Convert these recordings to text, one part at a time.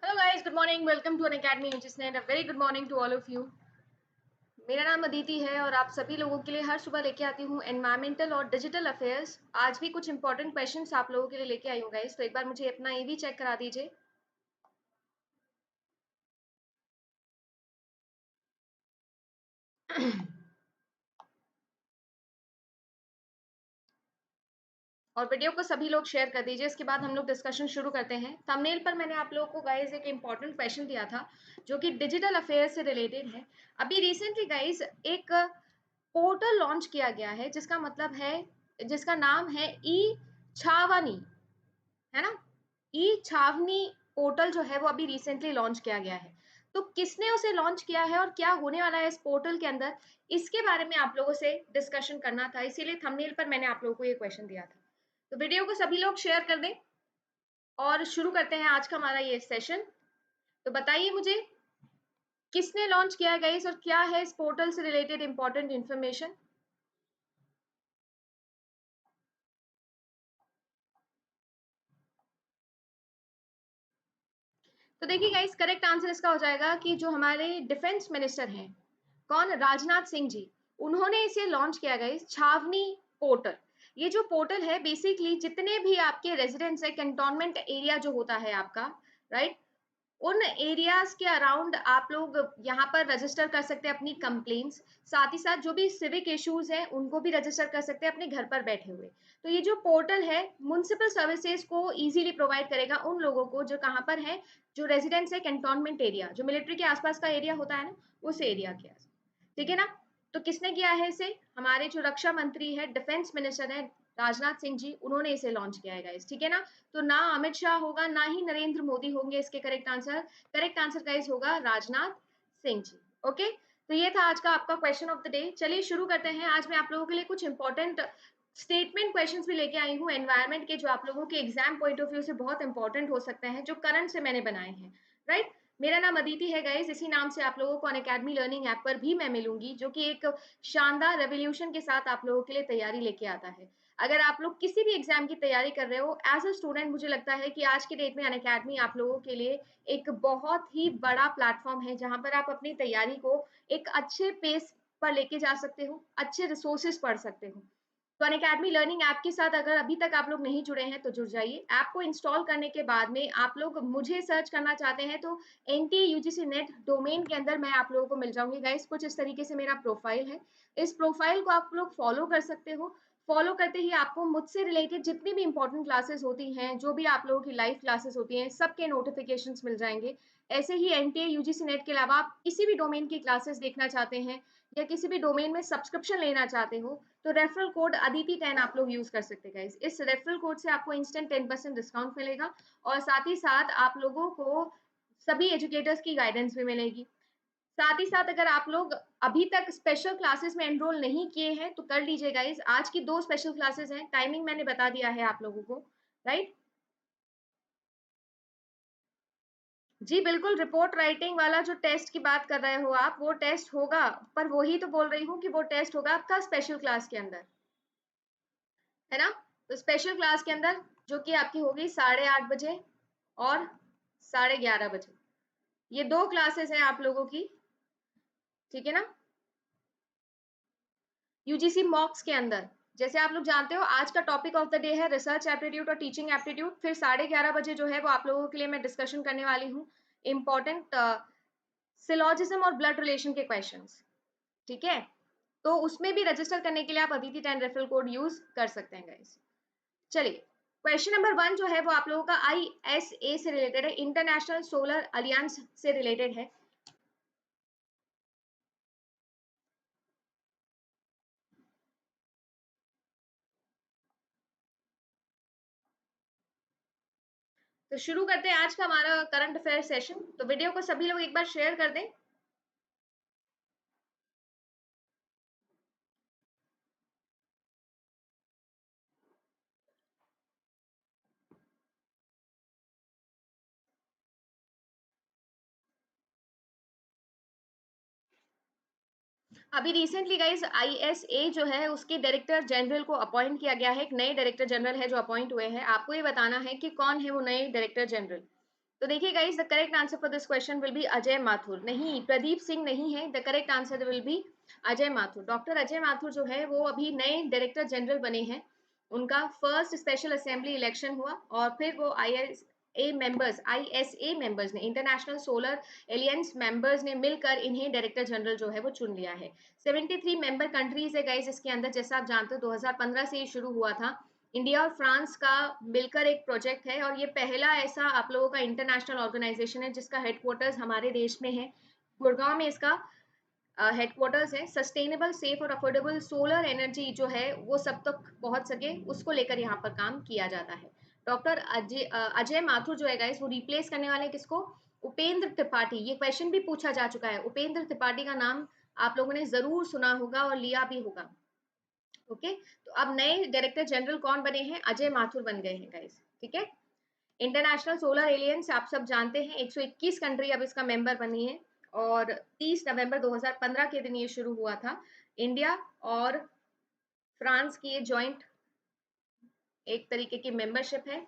Hello guys, good morning. Welcome to Unacademy UGC. A very good morning to all of you. मेरा नाम अदिति है और आप सभी लोगों के लिए हर सुबह लेके आती हूँ एनवायरमेंटल और डिजिटल अफेयर्स। आज भी कुछ इंपॉर्टेंट क्वेश्चंस आप लोगों के लिए लेके आई हूँ गाइस, तो एक बार मुझे अपना ये भी चेक करा दीजिए। और वीडियो को सभी लोग शेयर कर दीजिए। इसके बाद हम लोग डिस्कशन शुरू करते हैं। थंबनेल पर मैंने आप लोगों को गाइस एक इंपॉर्टेंट क्वेश्चन दिया था जो कि डिजिटल अफेयर से रिलेटेड है। अभी रिसेंटली गाइस एक पोर्टल लॉन्च किया गया है जिसका नाम है ई छावनी, है ना। ई छावनी पोर्टल जो है वो अभी रिसेंटली लॉन्च किया गया है। तो किसने उसे लॉन्च किया है और क्या होने वाला है इस पोर्टल के अंदर, इसके बारे में आप लोगों से डिस्कशन करना था। इसीलिए थंबनेल पर मैंने आप लोगों को ये क्वेश्चन दिया था। तो वीडियो को सभी लोग शेयर कर दें और शुरू करते हैं आज का हमारा ये सेशन। तो बताइए मुझे किसने लॉन्च किया है गाइस और क्या है इस पोर्टल से रिलेटेड इंपॉर्टेंट इंफॉर्मेशन। तो देखिए गाइस, करेक्ट आंसर इसका हो जाएगा कि जो हमारे डिफेंस मिनिस्टर हैं, कौन, राजनाथ सिंह जी, उन्होंने इसे लॉन्च किया गाइस, छावनी पोर्टल। ये जो पोर्टल है बेसिकली जितने भी आपके रेजिडेंट्स है, कैंटोनमेंट एरिया जो होता है आपका, राइट, उन एरियाज के अराउंड आप लोग यहाँ पर रजिस्टर कर सकते हैं अपनी कंप्लेंट्स। साथ ही साथ जो भी सिविक इश्यूज हैं उनको भी रजिस्टर कर सकते हैं अपने घर पर बैठे हुए। तो ये जो पोर्टल है म्युनिसिपल सर्विसेज को इजीली प्रोवाइड करेगा उन लोगों को जो कहाँ पर है, जो रेजिडेंट्स है कैंटोनमेंट एरिया, जो मिलिट्री के आसपास का एरिया होता है ना, उस एरिया के आस, ठीक है ना। तो किसने किया है इसे, हमारे जो रक्षा मंत्री है, डिफेंस मिनिस्टर है राजनाथ सिंह जी, उन्होंने इसे लॉन्च किया है गाइस, ठीक है ना। तो ना अमित शाह होगा ना ही नरेंद्र मोदी होंगे इसके करेक्ट आंसर गाइस होगा राजनाथ सिंह जी। ओके, तो ये था आज का आपका क्वेश्चन ऑफ द डे। चलिए शुरू करते हैं। आज मैं आप लोगों के लिए कुछ इंपॉर्टेंट स्टेटमेंट क्वेश्चंस भी लेके आई हूँ एनवायरनमेंट के, जो आप लोगों के एग्जाम पॉइंट ऑफ व्यू से बहुत इंपॉर्टेंट हो सकते हैं, जो करंट से मैंने बनाए हैं, राइट। मेरा नाम अदिति है गाइस, इसी नाम से आप लोगों को अनअकैडमी लर्निंग ऐप पर भी मैं मिलूंगी, जो कि एक शानदार रेवोल्यूशन के साथ आप लोगों के लिए तैयारी लेके आता है। अगर आप लोग किसी भी एग्जाम की तैयारी कर रहे हो एज अ स्टूडेंट, मुझे लगता है कि आज के डेट में अनअकैडमी आप लोगों के लिए एक बहुत ही बड़ा प्लेटफॉर्म है, जहां पर आप अपनी तैयारी को एक अच्छे पेस पर लेके जा सकते हो, अच्छे रिसोर्सेज पढ़ सकते हो। तो अनअकैडमी लर्निंग ऐप के साथ अगर अभी तक आप लोग नहीं जुड़े हैं तो जुड़ जाइए। ऐप को इंस्टॉल करने के बाद में आप लोग मुझे सर्च करना चाहते हैं तो NTA UGC नेट डोमेन के अंदर मैं आप लोगों को मिल जाऊंगी गाइस। कुछ इस तरीके से मेरा प्रोफाइल है, इस प्रोफाइल को आप लोग फॉलो कर सकते हो। फॉलो करते ही आपको मुझसे रिलेटेड जितनी भी इंपॉर्टेंट क्लासेस होती हैं, जो भी आप लोगों की लाइव क्लासेस होती हैं, सबके नोटिफिकेशंस मिल जाएंगे। ऐसे ही NTA UGC नेट के अलावा आप किसी भी डोमेन की क्लासेस देखना चाहते हैं या किसी भी डोमेन में सब्सक्रिप्शन लेना चाहते हो, तो रेफरल कोड अदिति 10 आप लोग यूज कर सकते हैं गाइस। इस रेफरल कोड से आपको इंस्टेंट 10% डिस्काउंट मिलेगा और साथ ही साथ आप लोगों को सभी एजुकेटर्स की गाइडेंस भी मिलेगी। साथ ही साथ अगर आप लोग अभी तक स्पेशल क्लासेस में एनरोल नहीं किए हैं तो कर लीजिए गाइस। आज की 2 स्पेशल क्लासेस हैं, टाइमिंग मैंने बता दिया है आप लोगों को, राइट। जी बिल्कुल, रिपोर्ट राइटिंग वाला जो टेस्ट की बात कर रहे हो आप, वो टेस्ट होगा, पर वही तो बोल रही हूँ कि वो टेस्ट होगा आपका स्पेशल क्लास के अंदर, है ना। तो स्पेशल क्लास के अंदर जो कि आपकी होगी 8:30 बजे और 11:30 बजे, ये 2 क्लासेस हैं आप लोगों की, ठीक है ना। यूजीसी मॉक्स के अंदर, जैसे आप लोग जानते हो आज का टॉपिक ऑफ द डे है रिसर्च एप्टीट्यूड और टीचिंग एप्टीट्यूड। फिर 11:30 बजे जो है वो आप लोगों के लिए मैं डिस्कशन करने वाली हूँ इंपॉर्टेंट सिलॉजिज्म और ब्लड रिलेशन के क्वेश्चंस, ठीक है। तो उसमें भी रजिस्टर करने के लिए आप अदिति 10 रेफरल कोड यूज कर सकते हैं गाइस। चलिए, क्वेश्चन नंबर 1 जो है वो आप लोगों का ISA से रिलेटेड है, इंटरनेशनल सोलर अलियंस से रिलेटेड है। तो शुरू करते हैं आज का हमारा करंट अफेयर सेशन। तो वीडियो को सभी लोग एक बार शेयर कर दें। अभी रिसेंटली गाइज ISA जो है उसके डायरेक्टर जनरल को अपॉइंट किया गया है। एक नए डायरेक्टर जनरल है जो अपॉइंट हुए हैं। आपको ये बताना है कि कौन है वो नए डायरेक्टर जनरल, तो देखिए guys, the correct answer for this question will B Ajay Mathur. नहीं, प्रदीप सिंह नहीं है। The correct answer will be Ajay Mathur. Doctor Ajay Mathur जो है वो अभी नए डायरेक्टर जनरल बने हैं। उनका फर्स्ट स्पेशल असेंबली इलेक्शन हुआ और फिर वो आईएसए मेंबर्स ने, इंटरनेशनल सोलर एलियंस मेंबर्स ने मिलकर इन्हें डायरेक्टर जनरल जो है वो चुन लिया है। 73 मेंबर कंट्रीज है गाइस इसके अंदर। जैसा आप जानते हो 2015 से ये शुरू हुआ था। इंडिया और फ्रांस का मिलकर एक प्रोजेक्ट है और ये पहला ऐसा आप लोगों का इंटरनेशनल ऑर्गेनाइजेशन है जिसका हेडक्वार्टर्स हमारे देश में है। गुड़गांव में इसका हेडक्वार्टर्स है। सस्टेनेबल, सेफ और अफोर्डेबल सोलर एनर्जी जो है वो सब तक पहुंच सके, उसको लेकर यहाँ पर काम किया जाता है। डॉक्टर अजय माथुर जो है गाइस वो रिप्लेस करने वाले किसको? उपेंद्र त्रिपाठी। ये क्वेश्चन भी पूछा जा चुका है। उपेंद्र त्रिपाठी का नाम आप लोगों ने जरूर सुना होगा और लिया भी होगा। ओके, तो अब नए डायरेक्टर जनरल कौन बने हैं? अजय माथुर बन गए हैं गाइस। ठीक है। इंटरनेशनल सोलर एलियंस आप सब जानते हैं 121 कंट्री अब इसका मेंबर बनी है और 30 नवंबर 2015 के दिन ये शुरू हुआ था। इंडिया और फ्रांस की ये जॉइंट एक तरीके की मेंबरशिप है।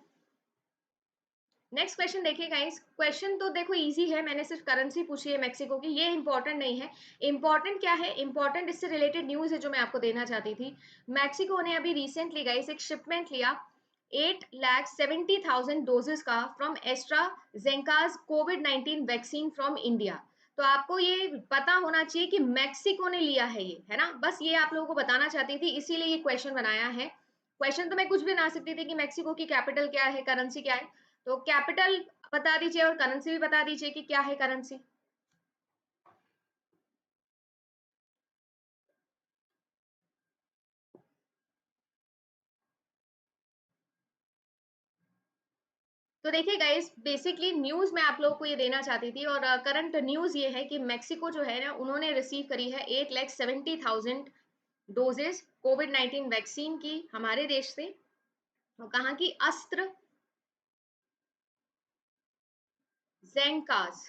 नेक्स्ट क्वेश्चन देखिएगा। इस क्वेश्चन तो देखो इजी है, मैंने सिर्फ करेंसी पूछी है मेक्सिको की, ये इंपॉर्टेंट नहीं है। इंपॉर्टेंट क्या है? इंपॉर्टेंट इससे रिलेटेड न्यूज है जो मैं आपको देना चाहती थी। मैक्सिको ने अभी रिसेंटली गाइस एक शिपमेंट लिया 8,70,000 डोजेस का फ्रॉम एस्ट्राजेनेका's कोविड-19 वैक्सीन फ्रॉम इंडिया। तो आपको ये पता होना चाहिए कि मैक्सिको ने लिया है ये, है ना। बस ये आप लोगों को बताना चाहती थी, इसीलिए ये क्वेश्चन बनाया है। क्वेश्चन तो मैं कुछ भी बना सकती थी कि मैक्सिको की कैपिटल क्या है, करेंसी क्या है। तो कैपिटल बता दीजिए और करेंसी भी बता दीजिए कि क्या है करेंसी। तो देखिए गाइस, बेसिकली न्यूज मैं आप लोगों को ये देना चाहती थी और करंट न्यूज ये है कि मैक्सिको जो है ना उन्होंने रिसीव करी है 8,70,000 डोजेस कोविड-19 वैक्सीन की हमारे देश से। और कहाँ की? अस्त्र जेनकास।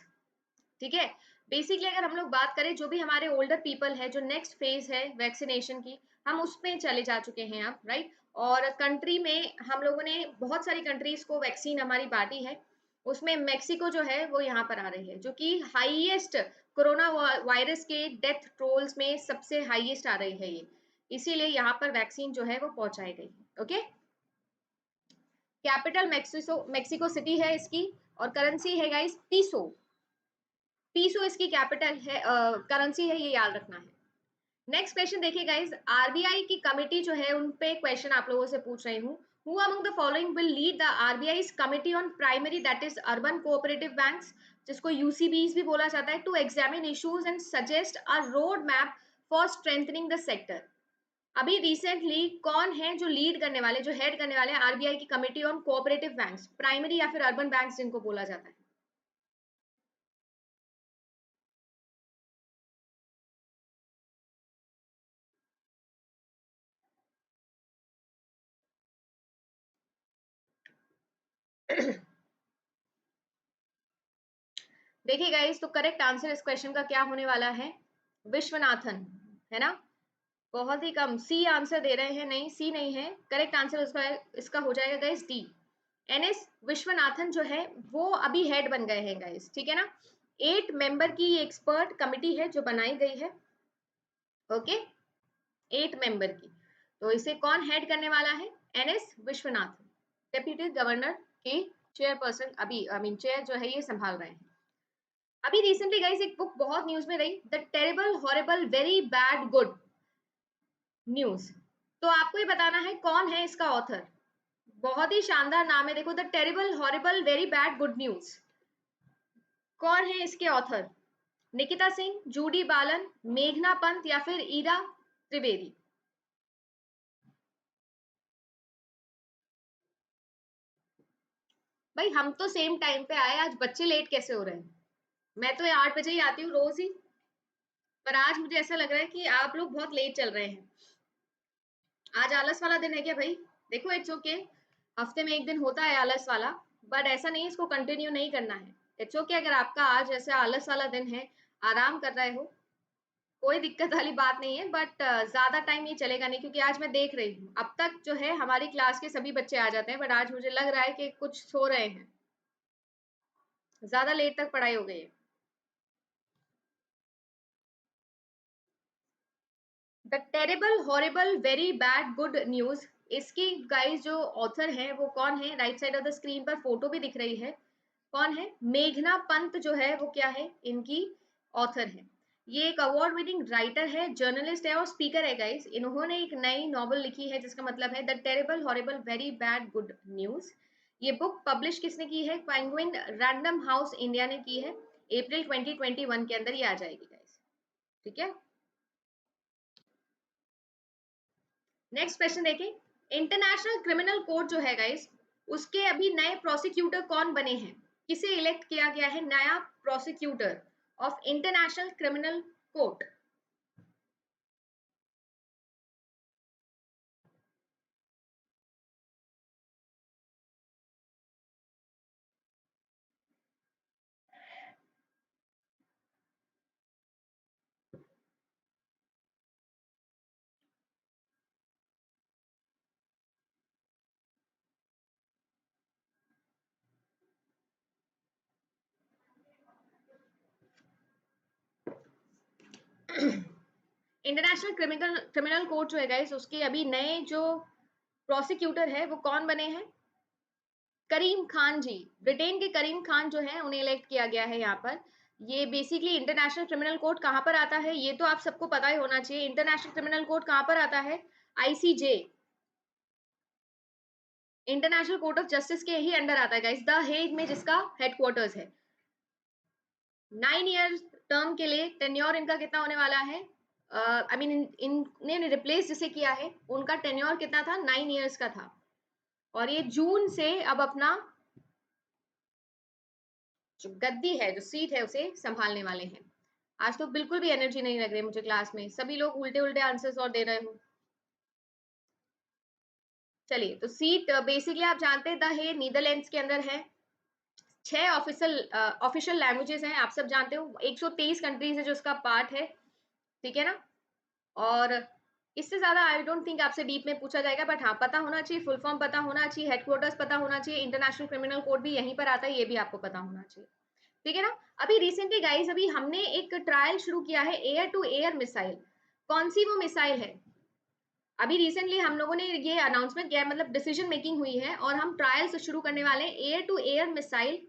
ठीक है। बेसिकली अगर हम लोग बात करें, जो भी हमारे ओल्डर पीपल है, जो नेक्स्ट फेज है वैक्सीनेशन की, हम उसमें चले जा चुके हैं अब, राइट। और कंट्री में हम लोगों ने बहुत सारी कंट्रीज को वैक्सीन हमारी बांटी है। उसमें मेक्सिको जो है वो यहाँ पर आ रही है, जो कि हाईएस्ट कोरोना वायरस के डेथ टोल्स में सबसे हाईएस्ट आ रही है ये। इसीलिए यहाँ पर वैक्सीन जो है वो पहुंचाई गई है। ओके। कैपिटल मेक्सिको सिटी है इसकी और करेंसी है गाइस पीसो। पीसो इसकी कैपिटल है, करेंसी है, ये याद रखना है। नेक्स्ट क्वेश्चन देखिए गाइस, आरबीआई की कमिटी जो है उन पे क्वेश्चन आप लोगों से पूछ रही हूँ। Who among the following will lead the RBI committee on primary that is urban cooperative banks, जिसको यूसीबीज भी बोला जाता है, to examine issues and suggest a road map for strengthening the sector. अभी रिसेंटली कौन है जो लीड करने वाले, जो हेड करने वाले आरबीआई की committee on cooperative banks, primary या फिर अर्बन बैंक्स जिनको बोला जाता है? देखिए गाइस, तो करेक्ट आंसर इस क्वेश्चन का क्या होने वाला है? विश्वनाथन, है ना। बहुत ही कम सी आंसर दे रहे हैं। नहीं, सी नहीं है करेक्ट आंसर। उसका इसका हो जाएगा गाइस डी। एनएस विश्वनाथन जो है वो अभी हेड बन गए हैं गाइस। ठीक है ना। 8 मेंबर की एक्सपर्ट कमिटी है जो बनाई गई है। ओके, 8 मेंबर की। तो इसे कौन हेड करने वाला है? एनएस विश्वनाथन, डेप्यूटी गवर्नर के चेयरपर्सन, अभी आई मीन चेयर जो है ये संभाल रहे हैं। अभी रिसेंटली गाइस एक बुक बहुत न्यूज में रही, the terrible horrible very bad good news. तो आपको ये बताना है कौन है इसका ऑथर। बहुत ही शानदार नाम है, देखो, the terrible horrible very bad good news. कौन है इसके ऑथर? निकिता सिंह, जूडी बालन, मेघना पंत या फिर ईरा त्रिवेदी? भाई हम तो सेम टाइम पे आए, आज बच्चे लेट कैसे हो रहे हैं? मैं तो 8 बजे ही आती हूँ रोज ही, पर आज मुझे ऐसा लग रहा है कि आप लोग बहुत लेट चल रहे हैं। आज आलस वाला दिन है क्या भाई? देखो इट्स ओके, हफ्ते में एक दिन होता है आलस वाला, बट ऐसा नहीं इसको कंटिन्यू नहीं करना है। इट्स ओके अगर आपका आज ऐसा आलस वाला दिन है, आराम कर रहे हो, कोई दिक्कत वाली बात नहीं है। बट ज्यादा टाइम ये चलेगा नहीं, क्योंकि आज मैं देख रही हूँ अब तक जो है हमारी क्लास के सभी बच्चे आ जाते हैं, बट आज मुझे लग रहा है कि कुछ सो रहे हैं। ज्यादा लेट तक पढ़ाई हो गई है। The terrible horrible very bad good news, इसकी गाइस जो ऑथर है वो कौन है? Right side of the screen पर फोटो भी दिख रही है, कौन है? मेघना पंत जो है वो क्या है? इनकी ऑथर है। ये एक अवार्ड विनिंग राइटर है, जर्नलिस्ट है और स्पीकर है गाइस। इन्होंने एक नई नॉवल लिखी है जिसका मतलब है the terrible horrible very bad good news. ये बुक पब्लिश किसने की है? पेंगुइन रैंडम हाउस इंडिया ने की है। अप्रैल 2021 के अंदर ये आ जाएगी गाइस, ठीक है। नेक्स्ट क्वेश्चन देखें। इंटरनेशनल क्रिमिनल कोर्ट जो है गाइस, उसके अभी नए प्रोसिक्यूटर कौन बने हैं? किसे इलेक्ट किया गया है नया prosecutor of international criminal court? International criminal criminal court जो है गाइस, उसके अभी नए जो प्रोसिक्यूटर है वो कौन बने हैं? करीम खान जी। ब्रिटेन के करीम खान जो है उन्हें इलेक्ट किया गया है यहाँ पर। ये बेसिकली इंटरनेशनल क्रिमिनल कोर्ट कहाँ पर आता है ये तो आप सबको पता ही होना चाहिए। इंटरनेशनल क्रिमिनल कोर्ट कहाँ पर आता है? ICJ, international court of justice के ही अंडर आता है गाइस, द हेग में जिसका हेडक्वार्टर्स है। 9 ईयर टर्म के लिए टेन्योर इनका कितना होने वाला है? आई मीन इनने रिप्लेस जिसे किया है उनका टेन्योर कितना था? 9 ईयर्स का था। और ये जून से अब अपना जो गद्दी है, जो सीट है, उसे संभालने वाले हैं। आज तो बिल्कुल भी एनर्जी नहीं लग रही मुझे क्लास में, सभी लोग उल्टे उल्टे आंसर्स और दे रहे हो। चलिए, तो सीट बेसिकली आप जानते हैं द हेग नीदरलैंड्स के अंदर है। 6 ऑफिशियल लैंग्वेजेस हैं, आप सब जानते हो। 123 कंट्रीज है जो उसका पार्ट है, ठीक है ना। और इससे ज्यादा आई डोंट थिंक आपसे डीप में पूछा जाएगा, बट हाँ पता होना चाहिए, फुल फॉर्म पता होना चाहिए, हेडक्वार्टर्स पता होना चाहिए। इंटरनेशनल क्रिमिनल कोर्ट भी यहीं पर आता है, ये भी आपको पता होना चाहिए, ठीक है ना। अभी रिसेंटली गाइस, अभी हमने एक ट्रायल शुरू किया है एयर टू एयर मिसाइल। कौन सी वो मिसाइल है? अभी रिसेंटली हम लोगों ने ये अनाउंसमेंट किया, मतलब डिसीजन मेकिंग हुई है और हम ट्रायल से शुरू करने वाले हैं एयर टू एयर मिसाइल।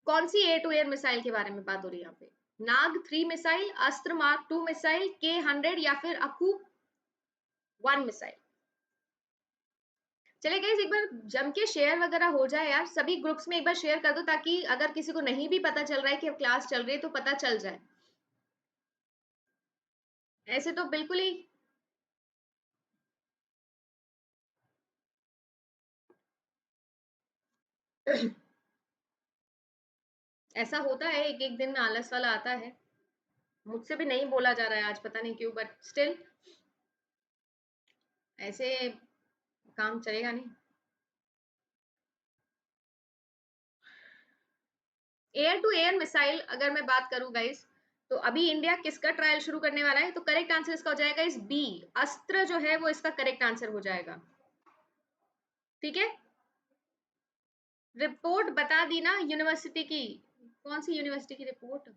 कौन सी एयर टू एयर मिसाइल के बारे में बात हो रही है यहाँ पे? Nag 3 missile, Astra mark 2 missile, K-100 या फिर अकू 1 मिसाइल? चले गाइस, एक बार जम के शेयर वगैरह हो जाए यार, सभी ग्रुप्स में एक बार शेयर कर दो ताकि अगर किसी को नहीं भी पता चल रहा है कि अब क्लास चल रही है तो पता चल जाए। ऐसे तो बिल्कुल ही ऐसा होता है, एक एक दिन में आलस वाला आता है। मुझसे भी नहीं बोला जा रहा है आज, पता नहीं क्यों, बट स्टिल ऐसे काम चलेगा नहीं। एयर टू एयर मिसाइल अगर मैं बात करूं गाइस, तो अभी इंडिया किसका ट्रायल शुरू करने वाला है? तो करेक्ट आंसर इसका हो जाएगा इस बी, अस्त्र जो है वो इसका करेक्ट आंसर हो जाएगा, ठीक है। रिपोर्ट बता दी ना यूनिवर्सिटी की। कौन सी यूनिवर्सिटी की रिपोर्ट?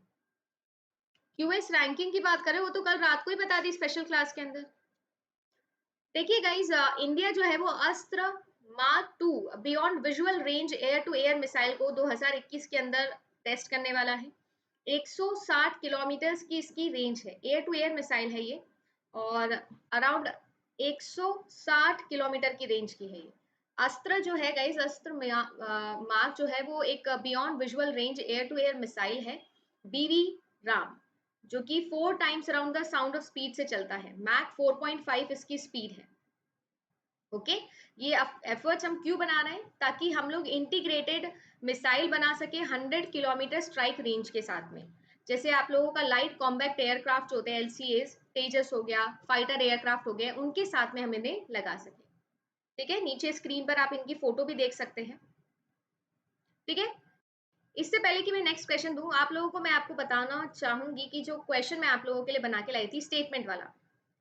क्यूएस रैंकिंग की बात करें, वो तो कल रात को ही बता दी स्पेशल क्लास के अंदर। देखिए गाइज, इंडिया जो है वो Astra mark 2 beyond visual range air to air missile को 2021 के अंदर टेस्ट करने वाला है। 160 किलोमीटर की इसकी रेंज है, एयर टू एयर मिसाइल है ये, और अराउंड 160 किलोमीटर की रेंज की है ये। अस्त्र जो है गाइज, अस्त्र मार्क जो है वो एक beyond visual range air to air missile है, बीवी राम, जो कि 4 times around the sound of speed से चलता है। मैक 4.5 इसकी स्पीड है, ओके। ये एफर्ट्स हम क्यों बना रहे हैं? ताकि हम लोग इंटीग्रेटेड मिसाइल बना सके 100 किलोमीटर स्ट्राइक रेंज के साथ में। जैसे आप लोगों का लाइट कॉम्बैक्ट एयरक्राफ्ट होते हैं, एलसीएस, तेजस हो गया, फाइटर एयरक्राफ्ट हो गया, उनके साथ में हम इन्हें लगा सके, ठीक है। नीचे स्क्रीन पर आप इनकी फोटो भी देख सकते हैं, ठीक है। इससे पहले कि मैं नेक्स्ट क्वेश्चन दूं आप लोगों को, मैं आपको बताना चाहूंगी कि जो क्वेश्चन मैं आप लोगों के लिए बना के लाई थी स्टेटमेंट वाला,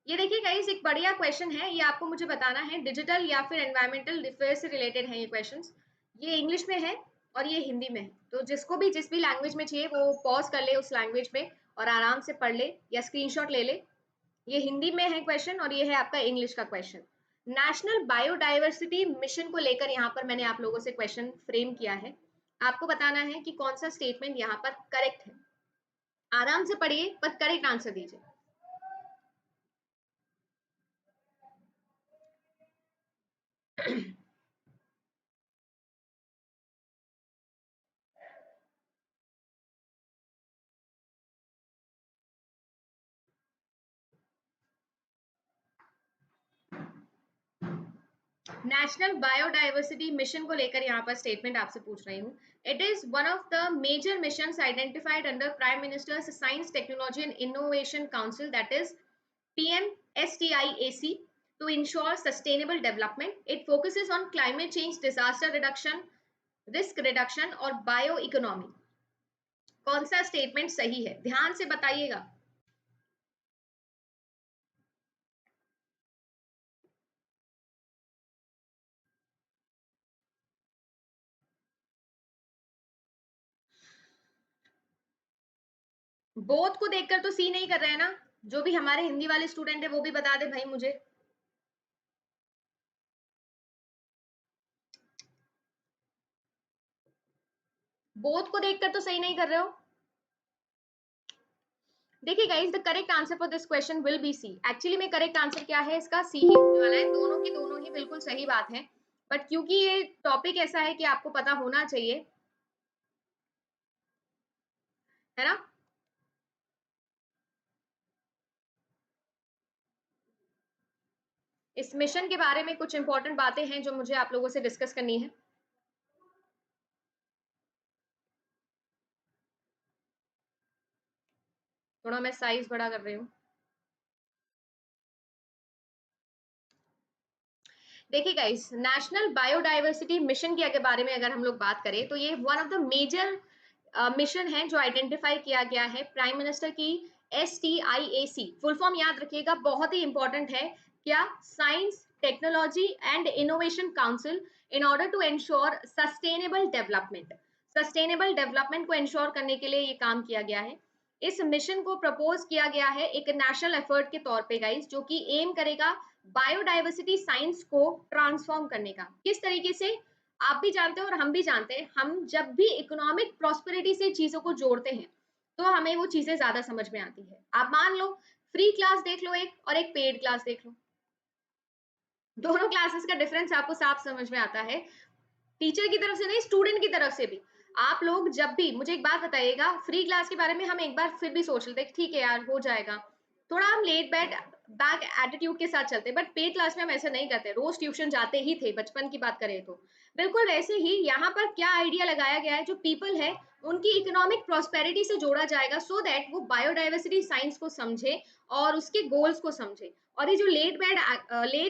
ये देखिए गाइस, एक बढ़िया क्वेश्चन है। ये आपको मुझे बताना है डिजिटल या फिर एनवायरमेंटल अफेयर से रिलेटेड है ये क्वेश्चंस। ये इंग्लिश में है और ये हिंदी में है। तो जिसको भी जिस भी लैंग्वेज में चाहिए वो पॉज कर ले उस लैंग्वेज में और आराम से पढ़ ले या स्क्रीनशॉट ले ले। ये हिंदी में है क्वेश्चन और ये है आपका इंग्लिश का क्वेश्चन। नेशनल बायोडाइवर्सिटी मिशन को लेकर यहाँ पर मैंने आप लोगों से क्वेश्चन फ्रेम किया है। आपको बताना है कि कौन सा स्टेटमेंट यहाँ पर करेक्ट है। आराम से पढ़िए पर करेक्ट आंसर दीजिए। नेशनल बायोडाइवर्सिटी मिशन को लेकर यहाँ पर स्टेटमेंट आपसे पूछ रही हूँ। It is one of the major missions identified under prime minister's science technology and innovation council, that is PMSTIAC, to ensure sustainable development. It focuses on climate change, disaster reduction, risk reduction और bio economy. कौन सा statement सही है ध्यान से बताइएगा। Both को देखकर तो सी नहीं कर रहे हैं ना। जो भी हमारे हिंदी वाले स्टूडेंट है वो भी बता दे भाई मुझे। बोथ को देखकर तो सही नहीं कर रहे हो। देखिए guys, the correct answer for this question will be C. Actually में करेक्ट आंसर क्या है इसका, सी ही होने वाला है। दोनों की दोनों ही बिल्कुल सही बात है, बट क्योंकि ये टॉपिक ऐसा है कि आपको पता होना चाहिए, है ना। इस मिशन के बारे में कुछ इंपॉर्टेंट बातें हैं जो मुझे आप लोगों से डिस्कस करनी है। थोड़ा मैं साइज बड़ा कर रही हूँ। देखिए गाइस, नेशनल बायोडाइवर्सिटी मिशन के अगर बारे में अगर हम लोग बात करें तो ये one of the major mission है जो आइडेंटिफाई किया गया है प्राइम मिनिस्टर की STIAC। फुल फॉर्म याद रखिएगा, बहुत ही इंपॉर्टेंट है। क्या, science technology and innovation council, in order to ensure sustainable development. Sustainable development को एंश्योर करने के लिए ये काम किया गया है। इस मिशन को प्रपोज किया गया है एक नेशनल एफर्ट के तौर पे गाइस, जो कि एम करेगा बायोडाइवर्सिटी साइंस को ट्रांसफॉर्म करने का। किस तरीके से, आप भी जानते हो और हम भी जानते हैं, हम जब भी इकोनॉमिक प्रॉस्पेरिटी से चीजों को जोड़ते हैं तो हमें वो चीजें ज्यादा समझ में आती है। आप मान लो फ्री क्लास देख लो एक, और एक पेड क्लास देख लो, दोनों क्लासेस का डिफरेंस आपको साफ समझ में आता है। टीचर की तरफ से नहीं, स्टूडेंट की तरफ से भी। आप लोग जब भी, मुझे एक बात बताइएगा, फ्री क्लास के बारे में हम एक बार फिर भी सोच लेते ठीक है यार हो जाएगा, थोड़ा हम लेट बैक एटीट्यूड के साथ चलते, बट पेड क्लास में हम ऐसा नहीं करते, रोज ट्यूशन जाते ही थे बचपन की बात करें तो। बिल्कुल वैसे ही यहाँ पर क्या आइडिया लगाया गया है, जो पीपल है उनकी इकोनॉमिक प्रॉस्पेरिटी से जोड़ा जाएगा, सो दैट वो बायोडाइवर्सिटी साइंस को समझे और उसके गोल्स को समझे। और ये जो लेट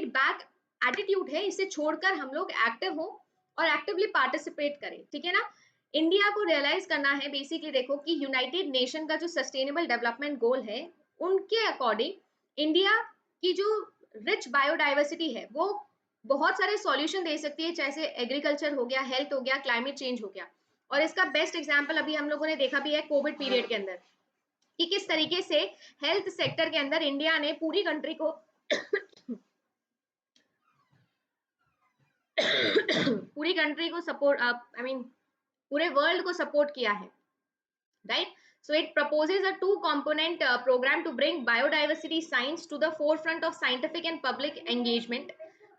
बैक एटीट्यूड है इसे छोड़कर हम लोग एक्टिव हो और एक्टिवली पार्टिसिपेट करें, ठीक है ना। इंडिया को रियलाइज करना है बेसिकली, देखो कि यूनाइटेड नेशन का जो सस्टेनेबल डेवलपमेंट गोल है उनके अकॉर्डिंग इंडिया की जो रिच बायोडाइवर्सिटी है वो बहुत सारे सॉल्यूशन दे सकती है, जैसे एग्रीकल्चर हो गया, हेल्थ हो गया, क्लाइमेट चेंज हो गया। और इसका बेस्ट एग्जाम्पल अभी हम लोगों ने देखा भी है कोविड पीरियड के अंदर, कि किस तरीके से हेल्थ सेक्टर के अंदर इंडिया ने पूरी कंट्री को पूरी कंट्री को सपोर्ट, आई मीन पूरे वर्ल्ड को सपोर्ट किया है, right? So it proposes a two component program to bring biodiversity science to the forefront of scientific and public engagement.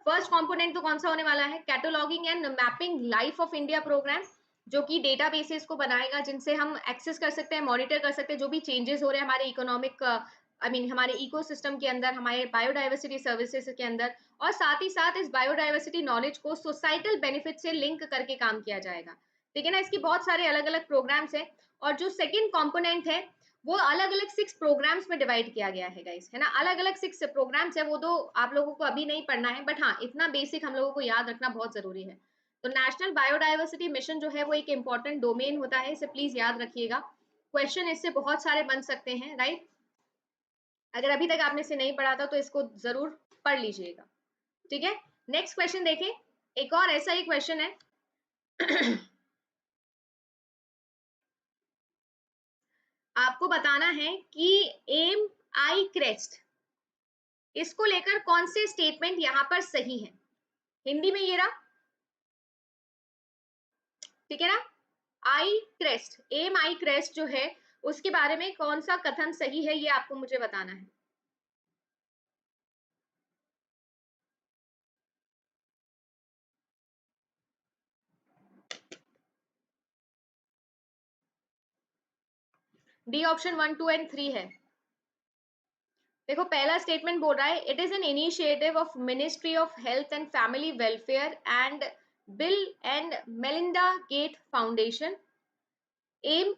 First component तो कौन सा होने वाला है, cataloguing and mapping life of India programme, जो कि डेटाबेसेस को बनाएगा जिनसे हम एक्सेस कर सकते हैं, मॉनिटर कर सकते हैं जो भी चेंजेस हो रहे हैं हमारे इकोनॉमिक, आई मीन हमारे इकोसिस्टम के अंदर, हमारे बायोडाइवर्सिटी सर्विसेज के अंदर। और साथ ही साथ इस बायोडाइवर्सिटी नॉलेज को सोसाइटल बेनिफिट से लिंक करके काम किया जाएगा, ठीक है ना। इसकी बहुत सारे अलग अलग प्रोग्राम्स हैं। और जो सेकंड कंपोनेंट है वो अलग अलग 6 प्रोग्राम्स में डिवाइड किया गया है गाइस, है ना। अलग अलग 6 प्रोग्राम्स है, वो तो आप लोगों को अभी नहीं पढ़ना है, बट हाँ इतना बेसिक हम लोगों को याद रखना बहुत जरूरी है। तो नेशनल बायोडाइवर्सिटी मिशन जो है वो एक इंपॉर्टेंट डोमेन होता है, इसे प्लीज याद रखिएगा। क्वेश्चन इससे बहुत सारे बन सकते हैं, राइट। अगर अभी तक आपने इसे नहीं पढ़ा था तो इसको जरूर पढ़ लीजिएगा, ठीक है। नेक्स्ट क्वेश्चन देखें, एक और ऐसा ही क्वेश्चन है बताना है कि एम आई क्रेस्ट, इसको लेकर कौन से स्टेटमेंट यहाँ पर सही है। हिंदी में ये रहा, ठीक है ना। आई क्रेस्ट, एम आई क्रेस्ट जो है उसके बारे में कौन सा कथन सही है, ये आपको मुझे बताना है। डी ऑप्शन 1, 2 एंड 3 है। देखो पहला स्टेटमेंट बोल रहा है it is an initiative of ministry of health and family welfare and Bill and Melinda Gates foundation. M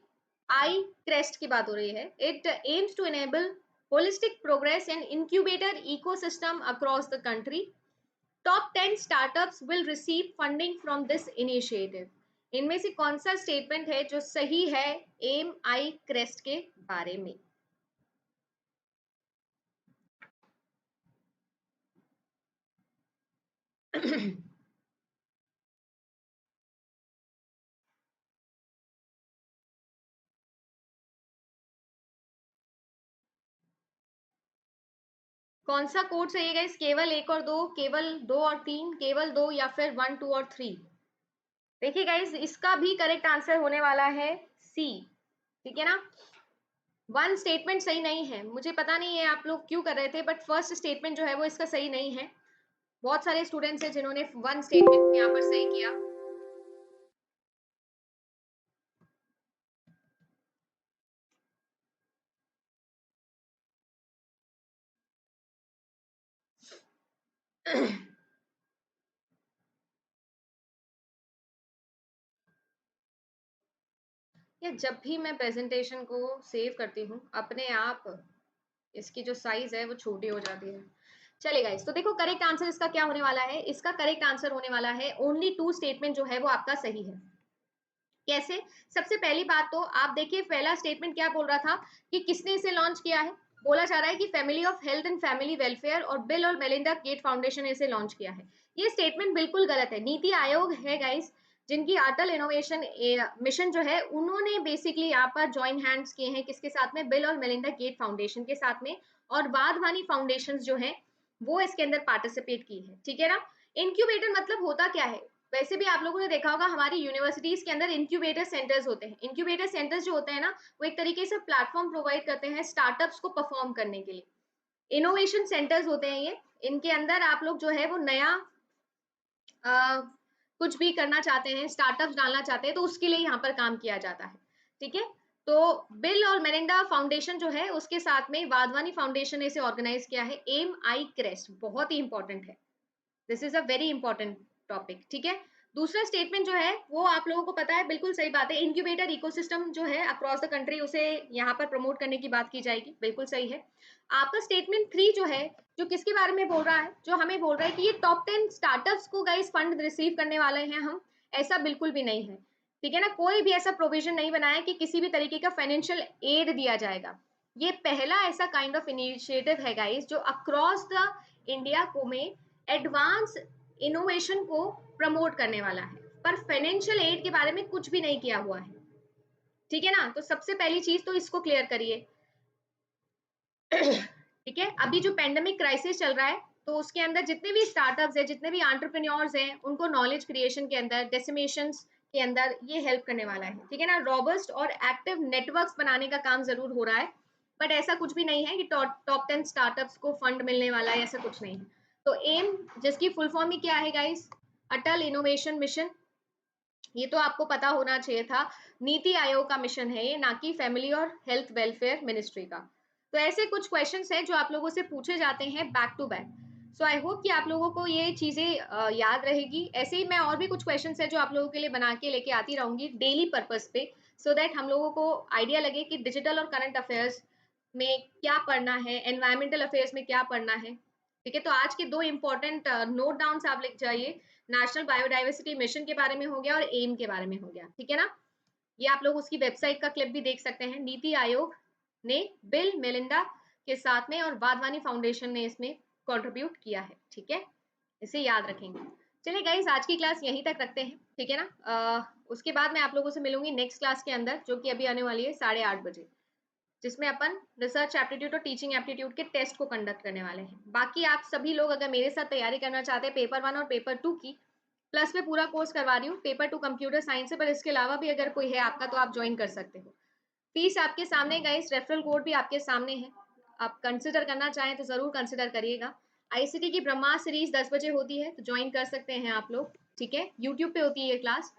I CREST की बात हो रही है। It aims to enable holistic progress and incubator ecosystem across the country. Top 10 startups will receive funding from this initiative. इनमें से कौन सा statement है जो सही है एम आई क्रेस्ट के बारे में। कौन सा कोड सही है गाइस, केवल 1 और 2, केवल 2 और 3, केवल 2 या फिर 1, 2 और 3। देखिए गाइस इसका भी करेक्ट आंसर होने वाला है सी, ठीक है ना। वन स्टेटमेंट सही नहीं है, मुझे पता नहीं है आप लोग क्यों कर रहे थे, बट फर्स्ट स्टेटमेंट जो है वो इसका सही नहीं है। बहुत सारे स्टूडेंट्स हैं जिन्होंने वन स्टेटमेंट यहाँ पर सही किया। या जब भी मैं प्रेजेंटेशन को सेव करती हूँ अपने आप इसकी जो साइज है वो छोटी हो जाती है। चलेगा इस, तो देखो करेक्ट आंसर इसका क्या होने वाला है, इसका करेक्ट आंसर होने वाला है ओनली 2 स्टेटमेंट जो है वो आपका सही है। कैसे? सबसे पहली बात तो आप देखिए पहला स्टेटमेंट क्या बोल रहा था कि किसने इसे लॉन्च किया है। बोला जा रहा है कि family of health and family welfare और बिल और मेलिंडा गेट फाउंडेशन ने इसे लॉन्च किया है। ये स्टेटमेंट बिल्कुल गलत है। नीति आयोग है गाइस, जिनकी अटल इनोवेशन मिशन जो है उन्होंने बेसिकली यहाँ पर ज्वाइन हैंड्स किए हैं किसके साथ में, बिल और मेलिंडा गेट फाउंडेशन के साथ में, और वाधवानी फाउंडेशन जो है वो इसके अंदर पार्टिसिपेट की है, ठीक है ना। इंक्यूबेटर मतलब होता क्या है, वैसे भी आप लोगों ने देखा होगा हमारी यूनिवर्सिटीज के अंदर इंक्यूबेटर सेंटर्स होते हैं। इंक्यूबेटर सेंटर्स जो होते हैं ना वो एक तरीके से प्लेटफॉर्म प्रोवाइड करते हैं स्टार्टअप्स को परफॉर्म करने के लिए। इनोवेशन सेंटर्स होते हैं ये, इनके अंदर आप लोग जो है वो नया कुछ भी करना चाहते हैं, स्टार्टअप्स डालना चाहते हैं, तो उसके लिए यहाँ पर काम किया जाता है, ठीक है। तो बिल और मेलिंडा फाउंडेशन जो है उसके साथ में वाधवानी फाउंडेशन ने इसे ऑर्गेनाइज किया है। एम आई क्रेस्ट बहुत ही इंपॉर्टेंट है, this is a very important topic, ठीक है। दूसरा स्टेटमेंट जो है वो आप लोगों को पता है, बिल्कुल सही बात है, इंक्यूबेटर इकोसिस्टम जो है अक्रॉस द कंट्री उसे यहाँ पर प्रमोट करने की बात की जाएगी, बिल्कुल सही है। आपका स्टेटमेंट 3 जो है, जो किसके बारे में बोल रहा है, जो हमें बोल रहा है कि ये टॉप 10 स्टार्टअप्स को गाइस फंड रिसीव करने वाले हैं हम, ऐसा बिल्कुल भी नहीं है, ठीक है ना। कोई भी ऐसा प्रोविजन नहीं बनाया कि किसी भी तरीके का फाइनेंशियल एड दिया जाएगा। ये पहला ऐसा काइंड ऑफ इनिशिएटिव है गाइस जो अक्रॉस द इंडिया को में एडवांस इनोवेशन को प्रमोट करने वाला है, पर फाइनेंशियल एड के बारे में कुछ भी नहीं किया हुआ है, ठीक है ना। तो सबसे पहली चीज तो इसको क्लियर करिए। ठीक है, अभी जो पेंडेमिक क्राइसिस चल रहा है तो उसके अंदर जितने भी स्टार्टअप्स है, जितने भी एंटरप्रेन्योर्स हैं, उनको नॉलेज क्रिएशन के अंदर, डेसिमेशन के अंदर ये हेल्प करने वाला है, ठीक है ना। रॉबस्ट और एक्टिव नेटवर्क्स बनाने का काम जरूर हो रहा है, बट ऐसा कुछ भी नहीं है कि टॉप 10 स्टार्टअप्स को फंड मिलने वाला है, ऐसा कुछ नहीं है। तो एम जिसकी फुल फॉर्म ही क्या है गाइस, अटल इनोवेशन मिशन, ये तो आपको पता होना चाहिए था। नीति आयोग का मिशन है ये, ना कि फैमिली और हेल्थ वेलफेयर मिनिस्ट्री का। तो ऐसे कुछ क्वेश्चंस हैं जो आप लोगों से पूछे जाते हैं back to back. So I hope कि आप लोगों को ये चीजें याद रहेगी। ऐसे ही मैं और भी कुछ क्वेश्चंस है जो आप लोगों के लिए बना के लेके आती रहूंगी डेली पर्पस पे, सो दैट हम लोगों को आइडिया लगे कि डिजिटल और करंट अफेयर्स में क्या पढ़ना है, एनवायरमेंटल अफेयर्स में क्या पढ़ना है, ठीक है। तो आज के 2 इंपॉर्टेंट नोट डाउन आप लिख जाइए, नेशनल बायोडाइवर्सिटी मिशन के बारे में हो गया और एम के बारे में हो गया, ठीक है ना। ये आप लोग उसकी वेबसाइट का क्लिप भी देख सकते हैं। नीति आयोग ने बिल मेलिंडा के साथ में और वाधवानी फाउंडेशन ने इसमें कंट्रीब्यूट किया है, ठीक है, इसे याद रखेंगे। चलिए गाइस आज की क्लास यहीं तक रखते हैं, ठीक है ना। उसके बाद मैं आप लोगों से मिलूंगी नेक्स्ट क्लास के अंदर जो कि अभी आने वाली है 8:30 बजे। जिसमें अपन रिसर्च एप्टीट्यूड और टीचिंग एप्टीट्यूड के टेस्ट को कंडक्ट करने वाले हैं। बाकी आप सभी लोग अगर मेरे साथ तैयारी करना चाहते हैं पेपर 1 और पेपर 2 की, प्लस में पूरा कोर्स करवा रही हूँ, पेपर 2 कंप्यूटर साइंस है, पर इसके अलावा भी अगर कोई है आपका तो आप ज्वाइन कर सकते हो। फीस आपके सामने गाइस, रेफरल कोड भी आपके सामने है, आप कंसिडर करना चाहें तो जरूर कंसिडर करिएगा। आईसीटी की ब्रह्मा सीरीज 10 बजे होती है, तो ज्वाइन कर सकते हैं आप लोग, ठीक है। यूट्यूब पे होती है ये क्लास।